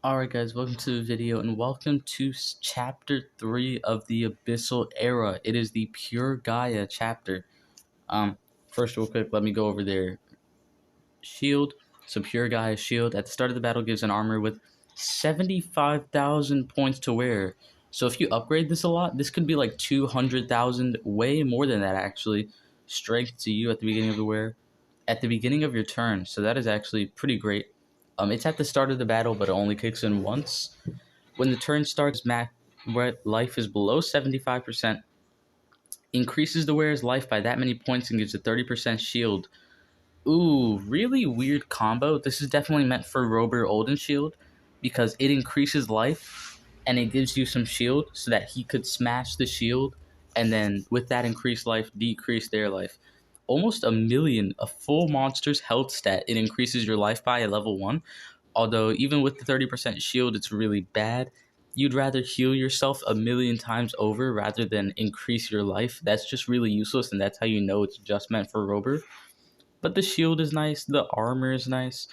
Alright guys, welcome to the video and welcome to chapter 3 of the Abyssal era. It is the Pure Gaia chapter. First real quick, let me go over their shield. So Pure Gaia shield at the start of the battle gives an armor with 75,000 points to wear. So if you upgrade this a lot, this could be like 200,000, way more than that actually, strength to you at the beginning of the wear. At the beginning of your turn, so that is actually pretty great. It's at the start of the battle, but it only kicks in once. When the turn starts, where life is below 75%, increases the wearer's life by that many points and gives a 30% shield. Ooh, really weird combo. This is definitely meant for Rober Olden Shield, because it increases life, and it gives you some shield, so that he could smash the shield, and then with that increased life, decrease their life. Almost a million, a full monster's health stat, it increases your life by at level 1. Although, even with the 30% shield, it's really bad. You'd rather heal yourself a million times over rather than increase your life. That's just really useless, and that's how you know it's just meant for Rober. But the shield is nice, the armor is nice,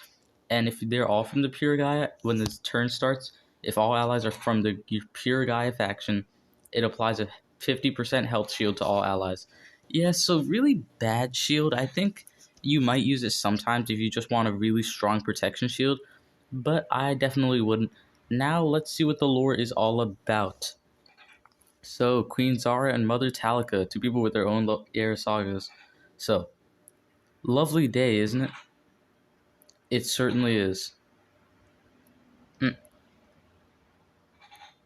and if they're all from the Pure Gaia, when the turn starts, if all allies are from the Pure Gaia faction, it applies a 50% health shield to all allies. Yeah, so really bad shield. I think you might use it sometimes if you just want a really strong protection shield, but I definitely wouldn't. Now let's see what the lore is all about. So, Queen Zara and Mother Talika, two people with their own air sagas. So, lovely day, isn't it? It certainly is.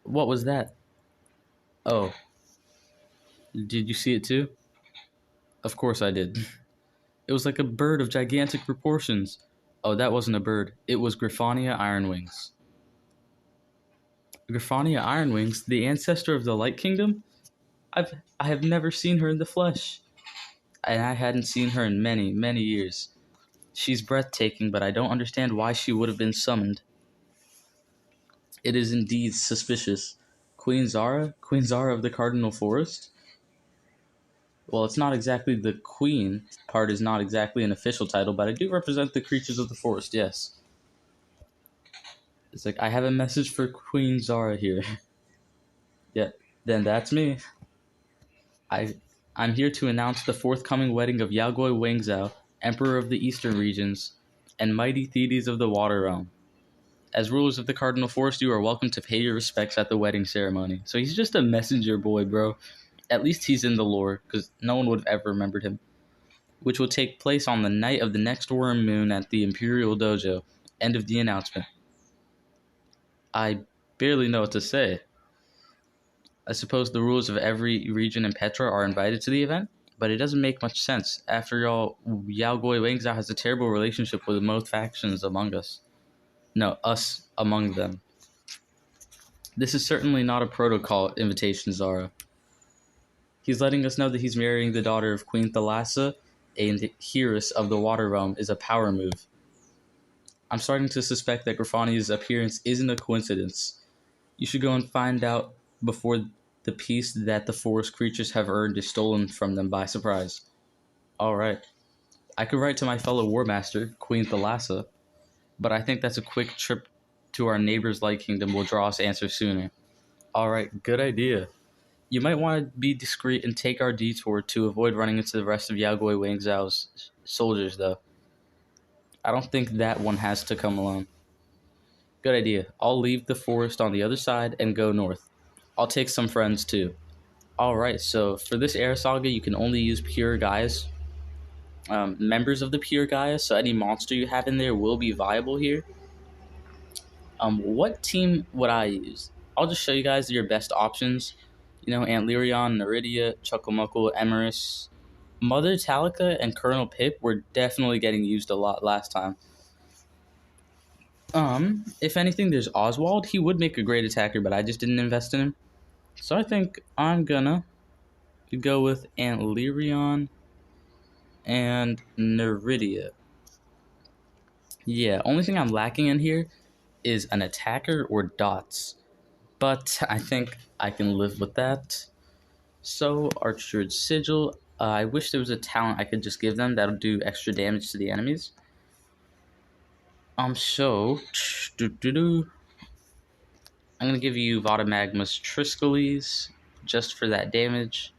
What was that? Oh, did you see it too? Of course I did. It was like a bird of gigantic proportions. Oh, that wasn't a bird. It was Griffania Ironwings. Griffania Ironwings, the ancestor of the Light Kingdom? I have never seen her in the flesh. And I hadn't seen her in many, many years. She's breathtaking, but I don't understand why she would have been summoned. It is indeed suspicious. Queen Zara? Queen Zara of the Cardinal Forest? Well, it's not exactly the queen part is not exactly an official title, but I do represent the creatures of the forest, yes. It's like, I have a message for Queen Zara here. Yeah, then that's me. I'm here to announce the forthcoming wedding of Yaogoi Wangzhou, Emperor of the Eastern Regions, and Mighty Thetes of the Water Realm. As rulers of the Cardinal Forest, you are welcome to pay your respects at the wedding ceremony. So he's just a messenger boy, bro. At least he's in the lore, because no one would have ever remembered him. Which will take place on the night of the next worm moon at the Imperial Dojo. End of the announcement. I barely know what to say. I suppose the rulers of every region in Petra are invited to the event, but it doesn't make much sense. After all, Yaogoi Wangzhou has a terrible relationship with most factions among us. No, us among them. This is certainly not a protocol invitation, Zara. He's letting us know that he's marrying the daughter of Queen Thalassa, and Heiress of the Water Realm is a power move. I'm starting to suspect that Grifania's appearance isn't a coincidence. You should go and find out before the peace that the forest creatures have earned is stolen from them by surprise. Alright. I could write to my fellow War Master, Queen Thalassa, but I think that's a quick trip to our neighbor's Light Kingdom will draw us answers sooner. Alright, good idea. You might want to be discreet and take our detour to avoid running into the rest of Yaogoi Wangzhou's soldiers, though. I don't think that one has to come alone. Good idea. I'll leave the forest on the other side and go north. I'll take some friends too. Alright, so for this Air Saga, you can only use Pure Gaias. Members of the Pure Gaia, so any monster you have in there will be viable here. What team would I use? I'll just show you guys your best options. You know, Antlerion, Neridia, Chucklemuckle, Emerus. Mother Talika and Colonel Pip were definitely getting used a lot last time. If anything, there's Oswald. He would make a great attacker, but I just didn't invest in him. So I think I'm gonna go with Antlerion and Neridia. Yeah, only thing I'm lacking in here is an attacker or dots. But I think I can live with that. So, Archer's Sigil. I wish there was a talent I could just give them that'll do extra damage to the enemies. So, I'm going to give you Vada Magma's Triskeles just for that damage.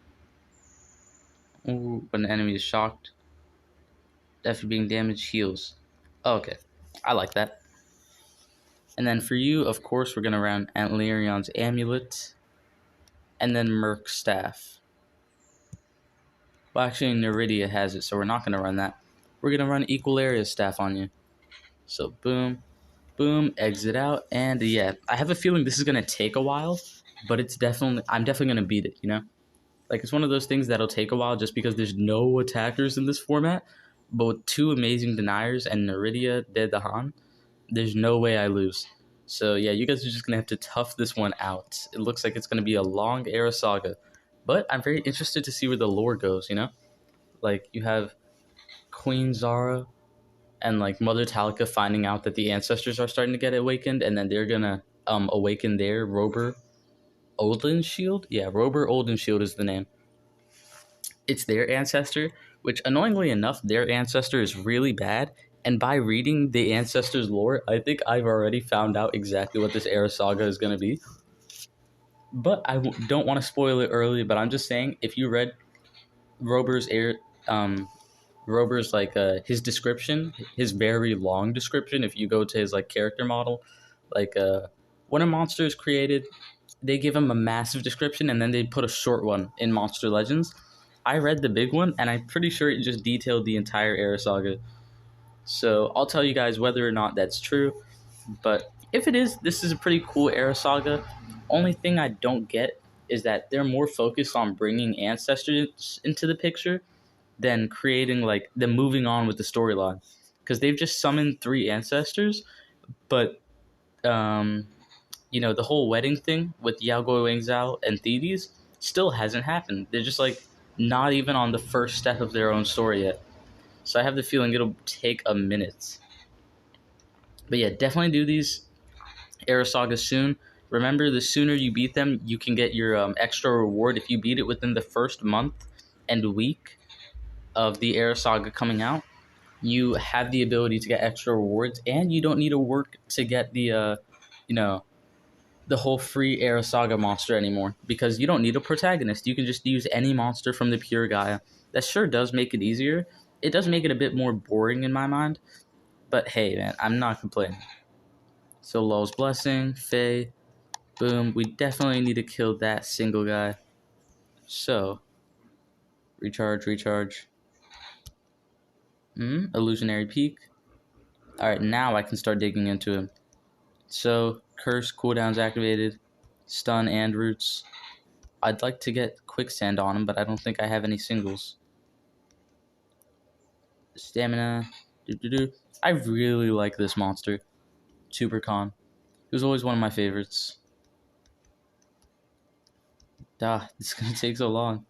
Ooh, when the enemy is shocked. After being damaged, heals. Oh, okay. I like that. And then for you, of course, we're going to run Antlerion's Amulet. And then Merc's Staff. Well, actually, Neridia has it, so we're not going to run that. We're going to run Equalaria's Staff on you. So, boom, boom, exit out. And yeah, I have a feeling this is going to take a while, but I'm definitely going to beat it, you know? Like, it's one of those things that'll take a while just because there's no attackers in this format. But with 2 amazing deniers and Neridia dead the Han, there's no way I lose. So yeah, you guys are just going to have to tough this one out. It looks like it's going to be a long era saga. But I'm very interested to see where the lore goes, you know? Like, you have Queen Zara and, like, Mother Talika finding out that the ancestors are starting to get awakened, and then they're going to awaken their Rober Olden Shield? Yeah, Rober Olden Shield is the name. It's their ancestor, which annoyingly enough, their ancestor is really bad. And by reading the ancestors' lore, I think I've already found out exactly what this era saga is going to be. But I don't want to spoil it early, but I'm just saying, if you read Rober's his description, his very long description, if you go to his like character model, like when a monster is created, they give him a massive description and then they put a short one in Monster Legends. I read the big one and I'm pretty sure it just detailed the entire era saga. So I'll tell you guys whether or not that's true. But if it is, this is a pretty cool era saga. Only thing I don't get is that they're more focused on bringing ancestors into the picture than creating like them moving on with the storyline, because they've just summoned 3 ancestors, but the whole wedding thing with Yaogoi Wangzhou and Thetis still hasn't happened. They're just like not even on the first step of their own story yet. So I have the feeling it'll take a minute. But yeah, definitely do these era sagas soon. Remember, the sooner you beat them, you can get your extra reward if you beat it within the first month and week of the era saga coming out. You have the ability to get extra rewards, and you don't need to work to get the whole free era saga monster anymore, because you don't need a protagonist. You can just use any monster from the pure Gaia. That sure does make it easier. It does make it a bit more boring in my mind, but hey, man, I'm not complaining. So Lul's Blessing, Faye, boom. We definitely need to kill that single guy. So, recharge. Illusionary Peak. Alright, now I can start digging into him. So, Curse cooldowns activated, Stun and Roots. I'd like to get Quicksand on him, but I don't think I have any singles. Stamina. I really like this monster. Supercon. He was always one of my favorites. This is gonna take so long.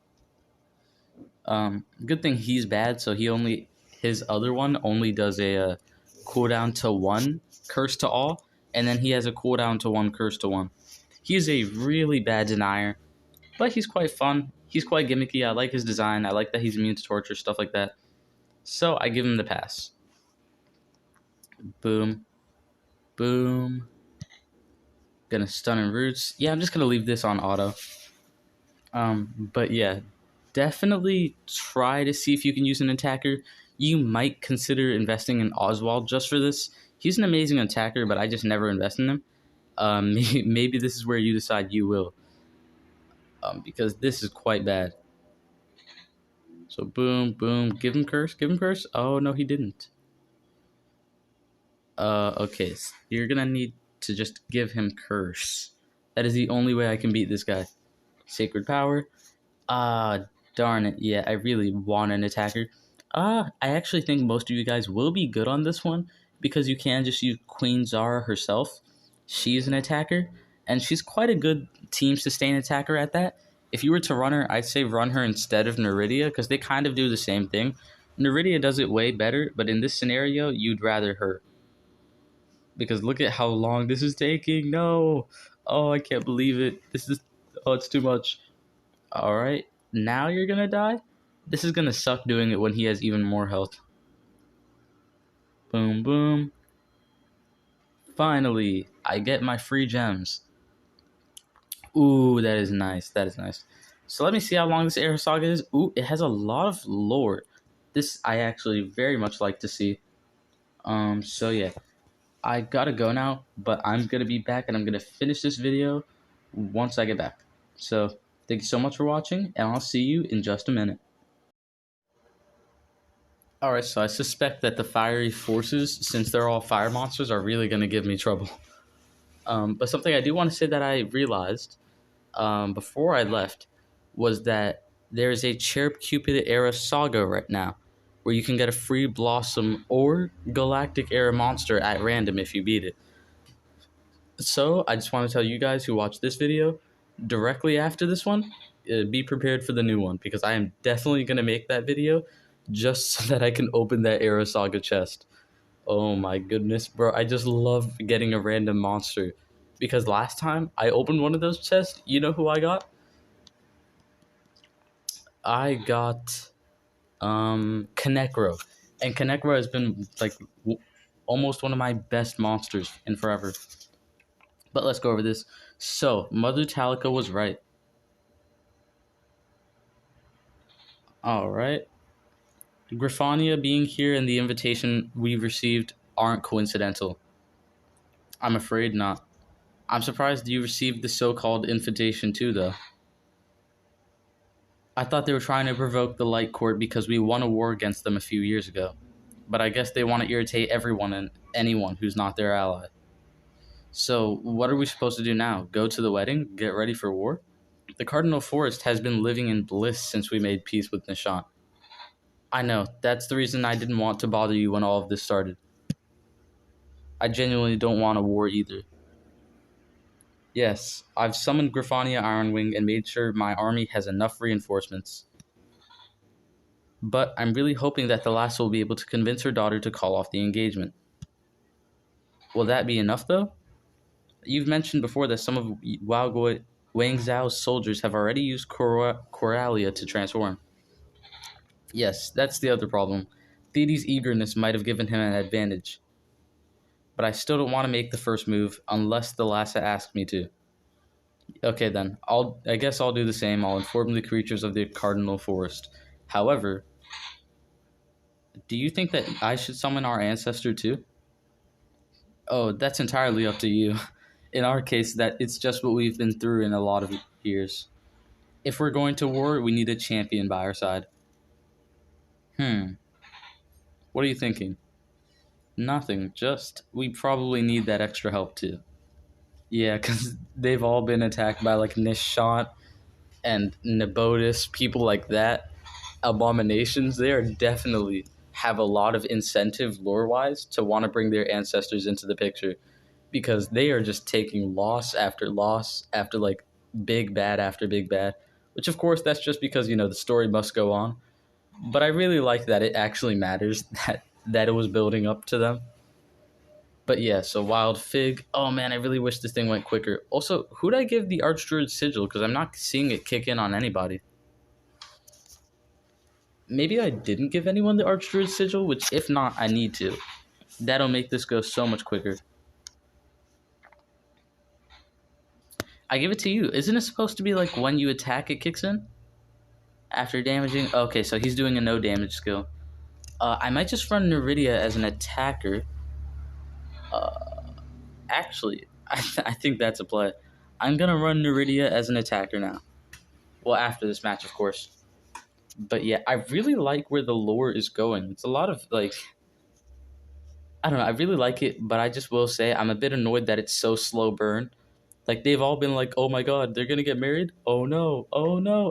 Good thing he's bad, so his other one only does a cooldown to 1, curse to all, and then he has a cooldown to 1, curse to 1. He's a really bad denier, but he's quite fun. He's quite gimmicky. I like his design. I like that he's immune to torture, stuff like that. So I give him the pass. Boom. Boom. Gonna stun and roots. Yeah, I'm just gonna leave this on auto. But yeah, definitely try to see if you can use an attacker. You might consider investing in Oswald just for this. He's an amazing attacker, but I just never invest in him. Maybe this is where you decide you will. Because this is quite bad. So boom, boom, give him curse. Oh, no, he didn't. Okay, so you're gonna need to just give him curse. That is the only way I can beat this guy. Sacred Power. Darn it. Yeah, I really want an attacker. I actually think most of you guys will be good on this one, because you can just use Queen Zara herself. She's an attacker, and she's quite a good team sustain attacker at that. If you were to run her, I'd say run her instead of Neridia, because they kind of do the same thing. Neridia does it way better, but in this scenario, you'd rather her. Because look at how long this is taking. No. Oh, I can't believe it. It's too much. Alright, now you're gonna die? This is gonna suck doing it when he has even more health. Boom, boom. Finally, I get my free gems. Ooh, that is nice. That is nice. So let me see how long this Era Saga is. Ooh, it has a lot of lore. This I actually very much like to see. So yeah, I gotta go now, but I'm gonna be back and I'm gonna finish this video once I get back. So thank you so much for watching, and I'll see you in just a minute. Alright, so I suspect that the fiery forces, since they're all fire monsters, are really gonna give me trouble. But something I do want to say that I realized before I left was that there is a Cherub Cupid era saga right now where you can get a free Blossom or Galactic era monster at random if you beat it. So I just want to tell you guys who watch this video directly after this one, be prepared for the new one because I am definitely going to make that video just so that I can open that era saga chest. Oh my goodness, bro. I just love getting a random monster. Because last time I opened one of those chests, you know who I got? I got Konekro. And Konekro has been like almost one of my best monsters in forever. But let's go over this. So, Mother Talica was right. Alright. Griffania being here and the invitation we received aren't coincidental. I'm afraid not. I'm surprised you received the so-called invitation too, though. I thought they were trying to provoke the Light Court because we won a war against them a few years ago. But I guess they want to irritate everyone and anyone who's not their ally. So, what are we supposed to do now? Go to the wedding? Get ready for war? The Cardinal Forest has been living in bliss since we made peace with Nishant. I know, that's the reason I didn't want to bother you when all of this started. I genuinely don't want a war either. Yes, I've summoned Griffania Ironwing and made sure my army has enough reinforcements. But I'm really hoping that the lass will be able to convince her daughter to call off the engagement. Will that be enough, though? You've mentioned before that some of Wang Zhao's soldiers have already used Coralia to transform. Yes, that's the other problem. Thetis' eagerness might have given him an advantage. But I still don't want to make the first move unless the Lhasa asks me to. Okay then, I guess I'll do the same. I'll inform the creatures of the Cardinal Forest. However, do you think that I should summon our ancestor too? Oh, that's entirely up to you. In our case, that it's just what we've been through in a lot of years. If we're going to war, we need a champion by our side. What are you thinking? Nothing, just we probably need that extra help too. Yeah, because they've all been attacked by like Nishant and Nebotis, people like that. Abominations, they are definitely have a lot of incentive lore-wise to want to bring their ancestors into the picture because they are just taking loss after like big bad after big bad, which of course that's just because, you know, the story must go on. But I really like that it actually matters that it was building up to them. But yeah, so Wild Fig. Oh man, I really wish this thing went quicker. Also, who'd I give the Archdruid Sigil? Because I'm not seeing it kick in on anybody. Maybe I didn't give anyone the Archdruid Sigil, which if not, I need to. That'll make this go so much quicker. I give it to you. Isn't it supposed to be like when you attack it kicks in? After damaging? Okay, so he's doing a no damage skill. I might just run Neridia as an attacker. Actually, I think that's a play. I'm gonna run Neridia as an attacker now. Well, after this match, of course. But yeah, I really like where the lore is going. It's a lot of like, I don't know, I really like it, but I just will say I'm a bit annoyed that it's so slow burn. Like they've all been like, oh my god, they're gonna get married? Oh no,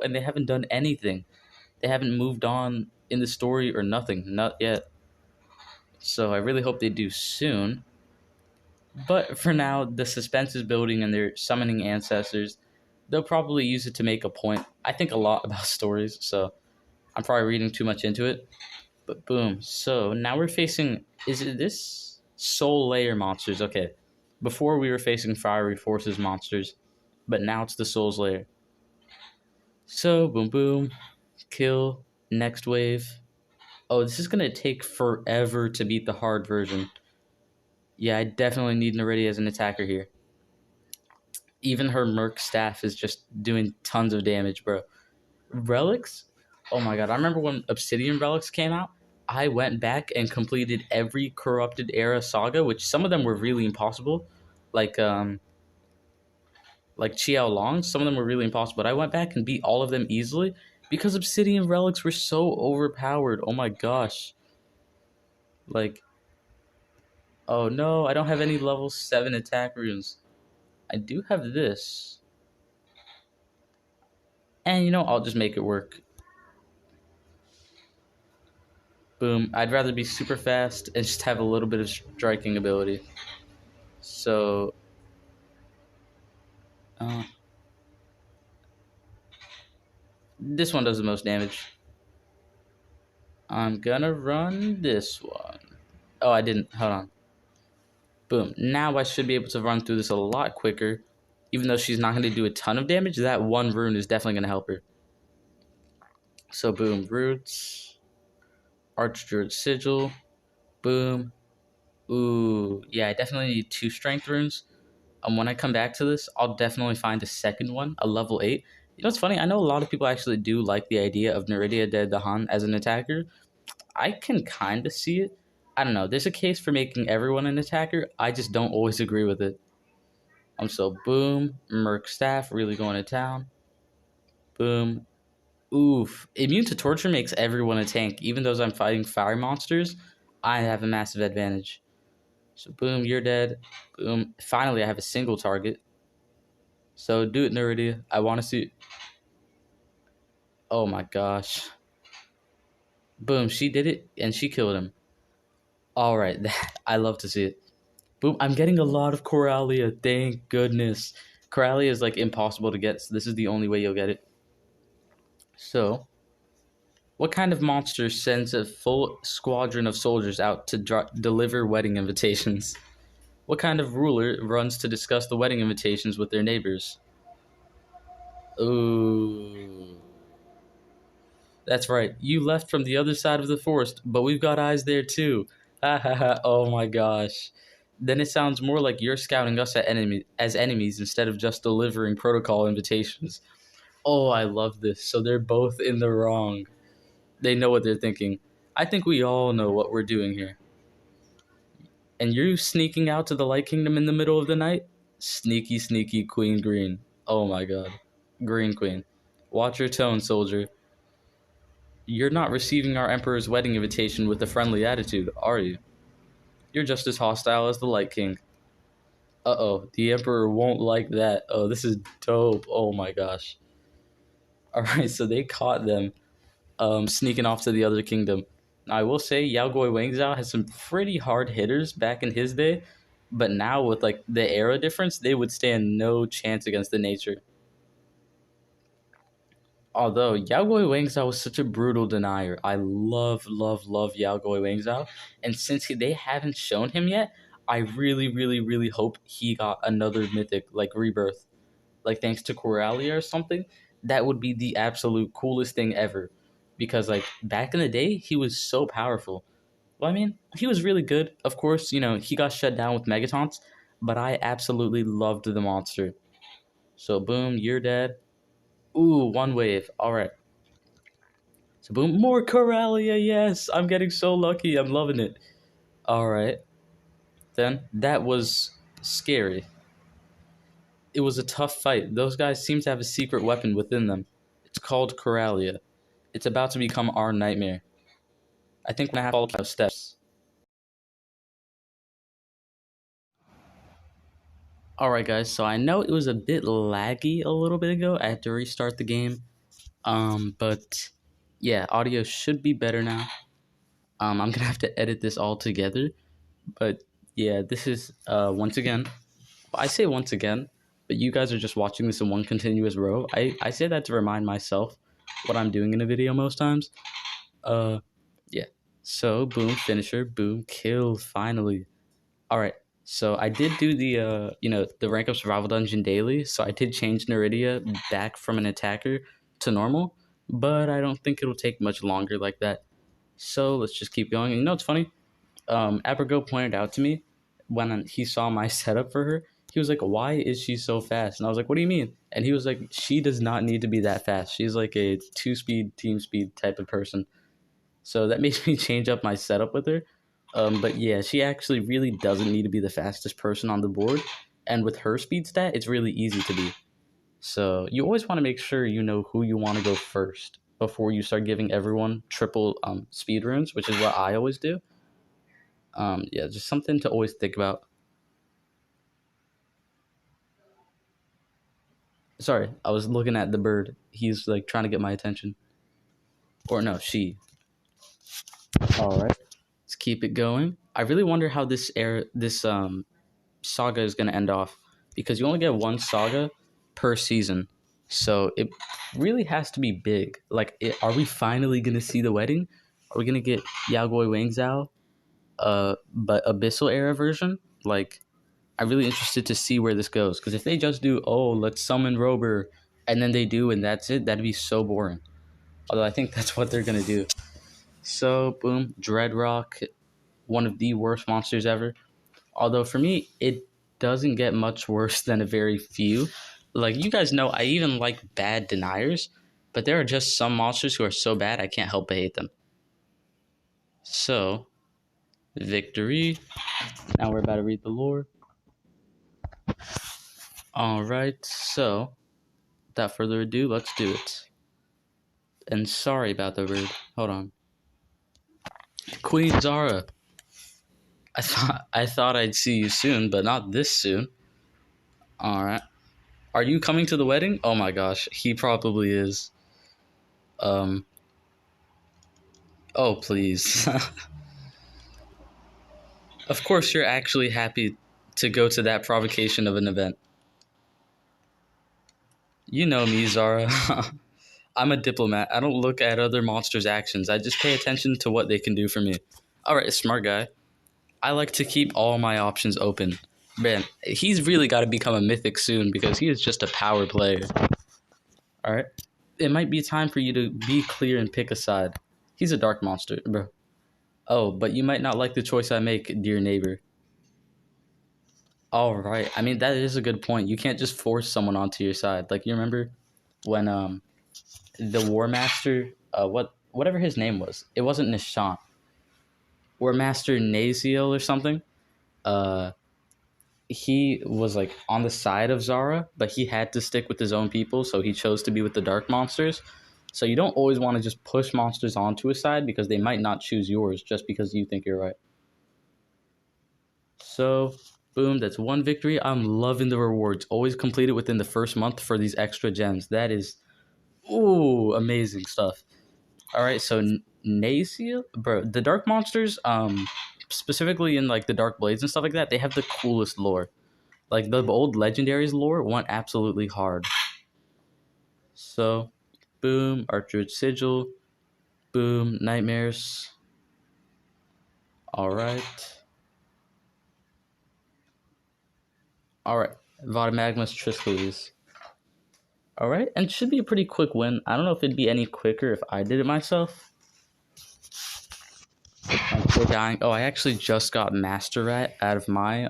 and they haven't done anything. They haven't moved on in the story or nothing, not yet. So I really hope they do soon. But for now, the suspense is building and they're summoning ancestors. They'll probably use it to make a point. I think a lot about stories, so I'm probably reading too much into it. But boom. So now we're facing, is it this? Soul Layer monsters. Okay. Before we were facing Fiery Forces monsters, but now it's the Souls Layer. So boom boom. Kill. Next wave. Oh, this is going to take forever to beat the hard version. Yeah, I definitely need Neridia as an attacker here. Even her Merc staff is just doing tons of damage, bro. Relics? Oh my god, I remember when Obsidian Relics came out, I went back and completed every Corrupted Era saga, which some of them were really impossible. Like like Chiao Long, some of them were really impossible, but I went back and beat all of them easily because Obsidian Relics were so overpowered. Oh my gosh. Like, oh no, I don't have any level 7 attack runes. I do have this. And you know, I'll just make it work. Boom. I'd rather be super fast and just have a little bit of striking ability. So, uh, this one does the most damage. I'm gonna run this one. Oh, I didn't. Hold on. Boom. Now I should be able to run through this a lot quicker. Even though she's not going to do a ton of damage, that one rune is definitely going to help her. So, boom. Roots. Archdruid Sigil. Boom. Ooh. Yeah, I definitely need 2 strength runes. When I come back to this, I'll definitely find a second one, a level 8. You know what's funny? I know a lot of people actually do like the idea of Neridia de Dahan as an attacker. I can kind of see it. I don't know. There's a case for making everyone an attacker. I just don't always agree with it. So boom, Merc Staff really going to town. Boom. Oof. Immune to Torture makes everyone a tank. Even though I'm fighting fire monsters, I have a massive advantage. So boom, you're dead. Boom. Finally, I have a single target. So do it, Neridia. I want to see. Oh my gosh. Boom, she did it, and she killed him. All right, I love to see it. Boom, I'm getting a lot of Coralia. Thank goodness. Coralia is like impossible to get, so this is the only way you'll get it. So, what kind of monster sends a full squadron of soldiers out to deliver wedding invitations? What kind of ruler runs to discuss the wedding invitations with their neighbors? Ooh. That's right. You left from the other side of the forest, but we've got eyes there too. Ha ha ha. Oh my gosh. Then it sounds more like you're scouting us as enemies instead of just delivering protocol invitations. Oh, I love this. So they're both in the wrong. They know what they're thinking. I think we all know what we're doing here. And you're sneaking out to the Light Kingdom in the middle of the night? Sneaky, sneaky Queen Green. Oh my god. Green Queen. Watch your tone, soldier. You're not receiving our Emperor's wedding invitation with a friendly attitude, are you? You're just as hostile as the Light King. Uh-oh, the Emperor won't like that. Oh, this is dope. Oh my gosh. Alright, so they caught them sneaking off to the other kingdom. Now, I will say Yaogoi Wangzhou has some pretty hard hitters back in his day, but now with like the era difference, they would stand no chance against the nature. Although Yaogoi Wangzhou was such a brutal denier, I love, love, love Yaogoi Wangzhou, and since they haven't shown him yet, I really, really, really hope he got another mythic like rebirth, like thanks to Coralia or something. That would be the absolute coolest thing ever, because like back in the day, he was so powerful. Well, I mean, he was really good. Of course, you know he got shut down with Megatons, but I absolutely loved the monster. So boom, you're dead. Ooh, one wave. All right. So boom, more Coralia. Yes, I'm getting so lucky. I'm loving it. All right. Then that was scary. It was a tough fight. Those guys seem to have a secret weapon within them. It's called Coralia. It's about to become our nightmare. I think we're gonna have to follow those steps. All right, guys. So I know it was a bit laggy a little bit ago. I had to restart the game. But yeah, audio should be better now. I'm gonna have to edit this all together. But yeah, this is once again. I say once again, but you guys are just watching this in one continuous row. I say that to remind myself what I'm doing in a video most times. Yeah. So boom, finisher, boom, kill, finally. All right. So I did do the the rank up survival dungeon daily. So I did change Neridia back from an attacker to normal, but I don't think it'll take much longer like that. So let's just keep going. And you know what's funny? Abigail pointed out to me when he saw my setup for her. He he was like, why is she so fast? And I was like, what do you mean? And he was like, she does not need to be that fast. She's like a 2-speed, team speed type of person. So that makes me change up my setup with her. But yeah, she actually really doesn't need to be the fastest person on the board. And with her speed stat, it's really easy to be. So you always want to make sure you know who you want to go first before you start giving everyone triple speed runes, which is what I always do. Yeah, just something to always think about. Sorry, I was looking at the bird. He's like trying to get my attention. Or no, she. All right, let's keep it going. I really wonder how this saga is going to end off because you only get one saga per season. So it really has to be big. Like, are we finally going to see the wedding? Are we going to get Yaogoi Wangzhou, but Abyssal era version? Like, I'm really interested to see where this goes. Because if they just do, oh, let's summon Rober, and then they do, and that's it, that'd be so boring. Although I think that's what they're going to do. So, boom, Dreadrock, one of the worst monsters ever. Although for me, it doesn't get much worse than a very few. Like, you guys know, I even like bad deniers, but there are just some monsters who are so bad I can't help but hate them. So, victory. Now we're about to read the lore. Alright, so, without further ado, let's do it. And sorry about the bird. Hold on. Queen Zara. I thought I'd see you soon, but not this soon. Alright. Are you coming to the wedding? Oh my gosh, he probably is. Oh, please. Of course you're actually happy to go to that provocation of an event. You know me, Zara. I'm a diplomat. I don't look at other monsters' actions. I just pay attention to what they can do for me. Alright, smart guy. I like to keep all my options open. Man, he's really got to become a mythic soon because he is just a power player. Alright? It might be time for you to be clear and pick a side. He's a dark monster, bro. Oh, but you might not like the choice I make, dear neighbor. Alright, I mean, that is a good point. You can't just force someone onto your side. Like, you remember when the War Master, whatever his name was, it wasn't Nishant. War Master Naziel or something? He was like on the side of Zara, but he had to stick with his own people, so he chose to be with the dark monsters. So you don't always want to just push monsters onto a side because they might not choose yours just because you think you're right. So, boom, that's one victory. I'm loving the rewards. Always complete it within the first month for these extra gems. That is, ooh, amazing stuff. All right, so Naziel, bro, the dark monsters, specifically in like the Dark Blades and stuff like that, they have the coolest lore. Like the old legendaries lore went absolutely hard. So, boom, Archer's Sigil, boom, Nightmares. All right. All right, Vada Magma's Triskeles. All right, and should be a pretty quick win. I don't know if it'd be any quicker if I did it myself. I'm still dying. Oh, I actually just got Master Rat out of my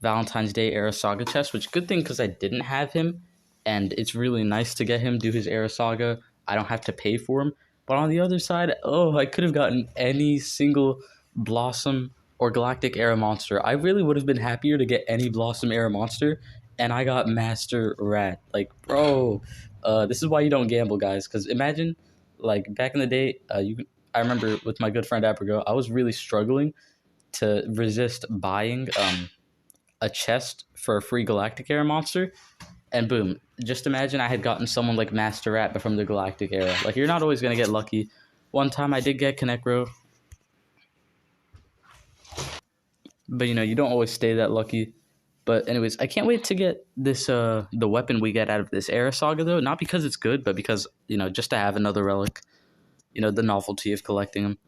Valentine's Day era saga chest, which good thing because I didn't have him, and it's really nice to get him do his era saga. I don't have to pay for him. But on the other side, oh, I could have gotten any single Blossom or Galactic era monster. I really would have been happier to get any Blossom era monster, and I got Master Rat. Like, bro, this is why you don't gamble, guys. Because imagine, like, back in the day, I remember with my good friend Abigail, I was really struggling to resist buying a chest for a free Galactic era monster, and boom, just imagine I had gotten someone like Master Rat but from the Galactic era. Like, you're not always going to get lucky. One time I did get Connectro, but you don't always stay that lucky. But anyways, I can't wait to get this the weapon we get out of this era saga though, not because it's good, but because, just to have another relic, the novelty of collecting them.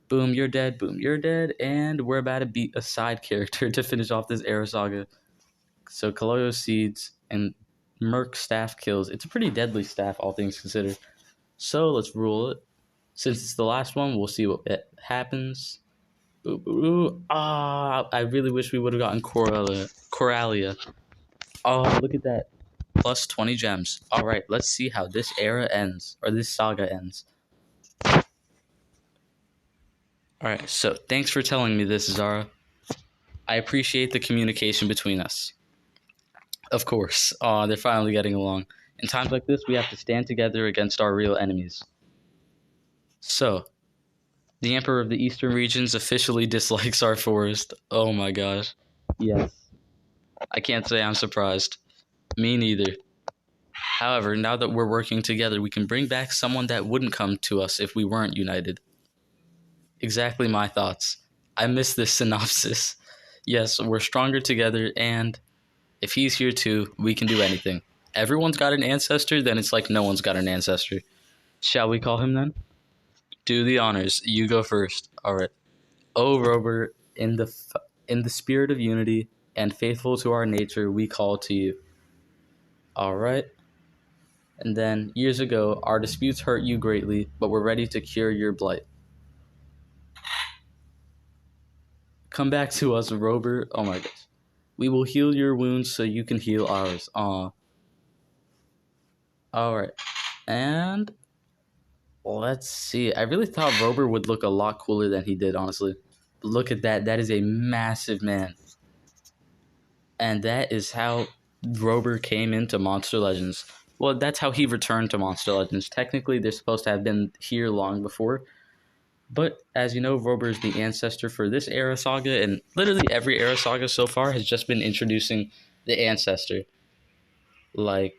Boom, you're dead, boom, you're dead, and we're about to beat a side character to finish off this era saga. So Kaloyo Seeds and Merc staff kills. It's a pretty deadly staff, all things considered. So let's rule it. Since it's the last one, we'll see what happens. I really wish we would have gotten Coralia. Oh, look at that. Plus 20 gems. Alright, let's see how this era ends. Or this saga ends. Alright, so thanks for telling me this, Zara. I appreciate the communication between us. Of course. Aw, they're finally getting along. In times like this, we have to stand together against our real enemies. So, the Emperor of the Eastern Regions officially dislikes our forest. Oh my gosh. Yes. I can't say I'm surprised. Me neither. However, now that we're working together, we can bring back someone that wouldn't come to us if we weren't united. Exactly my thoughts. I miss this synopsis. Yes, we're stronger together, and if he's here too, we can do anything. Everyone's got an ancestor, then it's like no one's got an ancestor. Shall we call him then? Do the honors. You go first. All right. Oh, Robert, in the spirit of unity and faithful to our nature, we call to you. All right. And then, years ago, our disputes hurt you greatly, but we're ready to cure your blight. Come back to us, Robert. Oh my gosh. We will heal your wounds so you can heal ours. Aw. Alright. And let's see. I really thought Robert would look a lot cooler than he did, honestly. Look at that. That is a massive man. And that is how Robert came into Monster Legends. Well, that's how he returned to Monster Legends. Technically, they're supposed to have been here long before. But as you know, Robert is the ancestor for this era saga, and literally every era saga so far has just been introducing the ancestor. Like,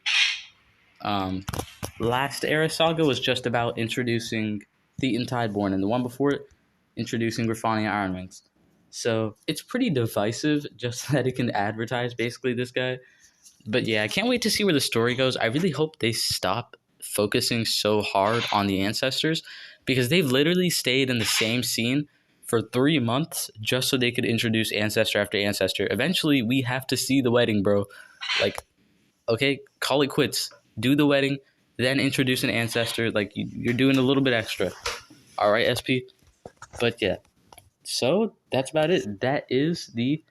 last era saga was just about introducing Thetan Tideborn, and the one before it, introducing Grafania Ironwings. So it's pretty divisive, just that it can advertise basically this guy. But yeah, I can't wait to see where the story goes. I really hope they stop focusing so hard on the ancestors, because they've literally stayed in the same scene for 3 months just so they could introduce ancestor after ancestor. Eventually, we have to see the wedding, bro. Like, okay, call it quits. Do the wedding, then introduce an ancestor. Like, you're doing a little bit extra. All right, SP? But yeah. So, that's about it. That is the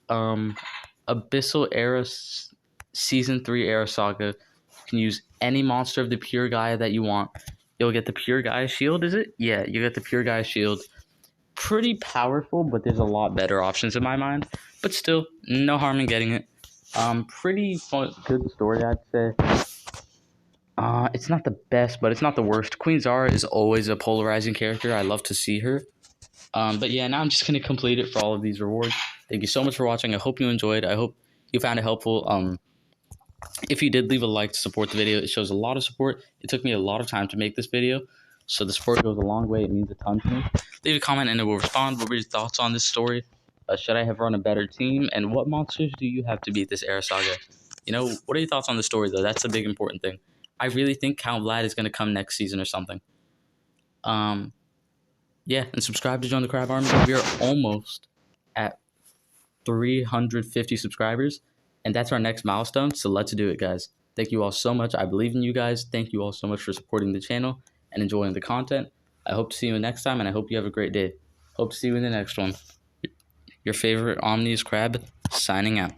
Abyssal era Season 3 era saga. You can use any monster of the pure Gaia that you want. You'll get the pure Gaia shield, is it? Yeah, you get the pure Gaia shield. Pretty powerful, but there's a lot better options in my mind. But still, no harm in getting it. Pretty fun, good story, I'd say. It's not the best, but it's not the worst. Queen Zara is always a polarizing character. I love to see her. But yeah, now I'm just going to complete it for all of these rewards. Thank you so much for watching. I hope you enjoyed. I hope you found it helpful. If you did, leave a like to support the video. It shows a lot of support. It took me a lot of time to make this video, so the support goes a long way. It means a ton to me. Leave a comment and it will respond. What were your thoughts on this story? Should I have run a better team? And what monsters do you have to beat this era saga? You know, what are your thoughts on the story, though? That's a big important thing. I really think Count Vlad is going to come next season or something. Yeah, and subscribe to join the Crab Army. We are almost at 350 subscribers, and that's our next milestone, so let's do it, guys. Thank you all so much. I believe in you guys. Thank you all so much for supporting the channel and enjoying the content. I hope to see you next time, and I hope you have a great day. Hope to see you in the next one. Your favorite Omni-Crab signing out.